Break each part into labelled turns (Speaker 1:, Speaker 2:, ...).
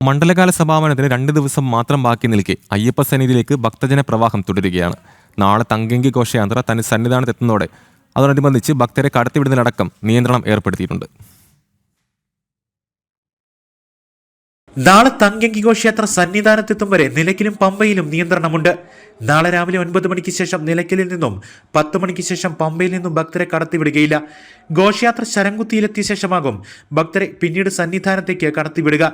Speaker 1: മണ്ഡലകാല സമാപനത്തിന് 2 ദിവസം മാത്രം ബാക്കി നിൽക്കെ അയ്യപ്പ സന്നിധിയിലേക്ക് ഭക്തജന പ്രവാഹം തുടരുകയാണ്. നാളെ തങ്കങ്കി ഘോഷയാത്ര തന്റെ സന്നിധാനത്തെത്തുന്നതോടെ അതോടനുബന്ധിച്ച് ഭക്തരെ കടത്തിവിടുന്നതിലടക്കം നിയന്ത്രണം ഏർപ്പെടുത്തിയിട്ടുണ്ട്.
Speaker 2: നാളെ തങ്കങ്കി ഘോഷയാത്ര സന്നിധാനത്തെത്തും വരെ നിലയ്ക്കലും പമ്പയിലും നിയന്ത്രണമുണ്ട്. നാളെ രാവിലെ 9 മണിക്ക് ശേഷം നിലയ്ക്കലിൽ നിന്നും 10 മണിക്ക് ശേഷം പമ്പയിൽ നിന്നും ഭക്തരെ കടത്തിവിടുകയില്ല. ഘോഷയാത്ര ശരംകുത്തിയിലെത്തിയ ശേഷമാകും ഭക്തരെ പിന്നീട് സന്നിധാനത്തേക്ക് കടത്തിവിടുക.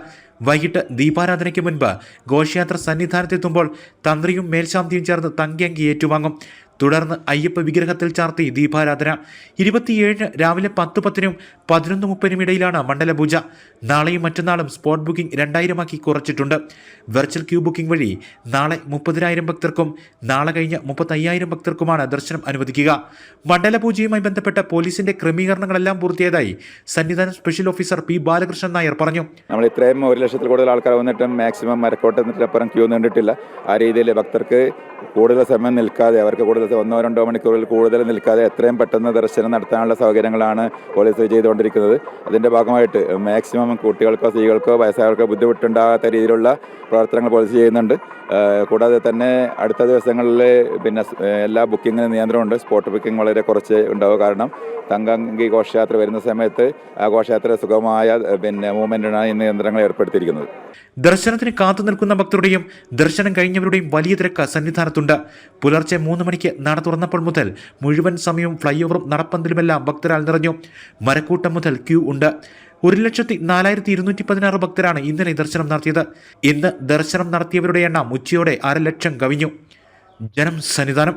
Speaker 2: വൈകിട്ട് ദീപാരാധനയ്ക്ക് മുൻപ് ഘോഷയാത്ര സന്നിധാനത്തെത്തുമ്പോൾ തന്ത്രിയും മേൽശാന്തിയും ചേർന്ന് തങ്കയങ്കി ഏറ്റുവാങ്ങും. തുടർന്ന് അയ്യപ്പ വിഗ്രഹത്തിൽ ചാർത്തി ദീപാരാധന. 27 രാവിലെ 10:10 11:30 ഇടയിലാണ് മണ്ഡലപൂജ. നാളെയും മറ്റന്നാളും സ്പോട്ട് ബുക്കിംഗ് 2000 കുറച്ചിട്ടുണ്ട്. വെർച്വൽ ക്യൂ ബുക്കിംഗ് വഴി നാളെ 30,000 ഭക്തർക്കും നാളെ കഴിഞ്ഞ് 35,000 ഭക്തർക്കുമാണ് ദർശനം അനുവദിക്കുക. മണ്ഡലപൂജയുമായി ബന്ധപ്പെട്ട പോലീസിന്റെ ക്രമീകരണങ്ങളെല്ലാം പൂർത്തിയായതായി Sannidhanam special officer P Balakrishnan Nair പറഞ്ഞു.
Speaker 3: നമ്മൾ ഇത്രയും 1,00,000 കൂടുതൽ ആൾക്കാർ വന്നിട്ടും മാക്സിമം മരക്കോട്ട് എന്നിട്ടപ്പുറം ക്യൂ നീണ്ടിട്ടില്ല. ആ രീതിയിൽ ഭക്തർക്ക് കൂടുതൽ സമയം നിൽക്കാതെ, അവർക്ക് കൂടുതൽ 1-2 മണിക്കൂറിൽ കൂടുതൽ നിൽക്കാതെ എത്രയും പെട്ടെന്ന് ദർശനം നടത്താനുള്ള സൗകര്യങ്ങളാണ് പോലീസ് ചെയ്തുകൊണ്ടിരിക്കുന്നത്. അതിൻ്റെ ഭാഗമായിട്ട് മാക്സിമം കുട്ടികൾക്കോ സ്ത്രീകൾക്കോ വയസ്സായവർക്കോ ബുദ്ധിമുട്ടുണ്ടാകാത്ത രീതിയിലുള്ള പ്രവർത്തനങ്ങൾ പോലീസ് ചെയ്യുന്നുണ്ട്. കൂടാതെ തന്നെ അടുത്ത ദിവസങ്ങളിൽ എല്ലാ ബുക്കിങ്ങിനും നിയന്ത്രണമുണ്ട്. സ്പോട്ട് ബുക്കിംഗ് വളരെ കുറച്ച് ഉണ്ടാവും. കാരണം തങ്കങ്കി ഘോഷയാത്ര വരുന്ന സമയത്ത് ആ ഘോഷയാത്ര സുഗമമായ മൂവ്മെന്റിനാണ് ഈ നിയന്ത്രണങ്ങൾ ഏർപ്പെടുത്തിയിരിക്കുന്നത്.
Speaker 2: ദർശനത്തിന് കാത്തു നിൽക്കുന്ന ഭക്തരുടെയും ദർശനം കഴിഞ്ഞവരുടെയും വലിയ തിരക്ക് സന്നിധാനത്തുണ്ട്. പുലർച്ചെ 3 മണിക്ക് നട തുറന്നപ്പോൾ മുതൽ മുഴുവൻ സമയവും ഫ്ലൈ ഓവറും നടപ്പന്തലുമെല്ലാം ഭക്തരാൽ നിറഞ്ഞു. മരക്കൂട്ടം മുതൽ ക്യൂ ഉണ്ട്. 1,4216 ഭക്തരാണ് ഇന്നലെ ദർശനം നടത്തിയത്. ഇന്ന് ദർശനം നടത്തിയവരുടെ എണ്ണം ഉച്ചയോടെ 1,00,000 കവിഞ്ഞു. ജനം സന്നിധാനം.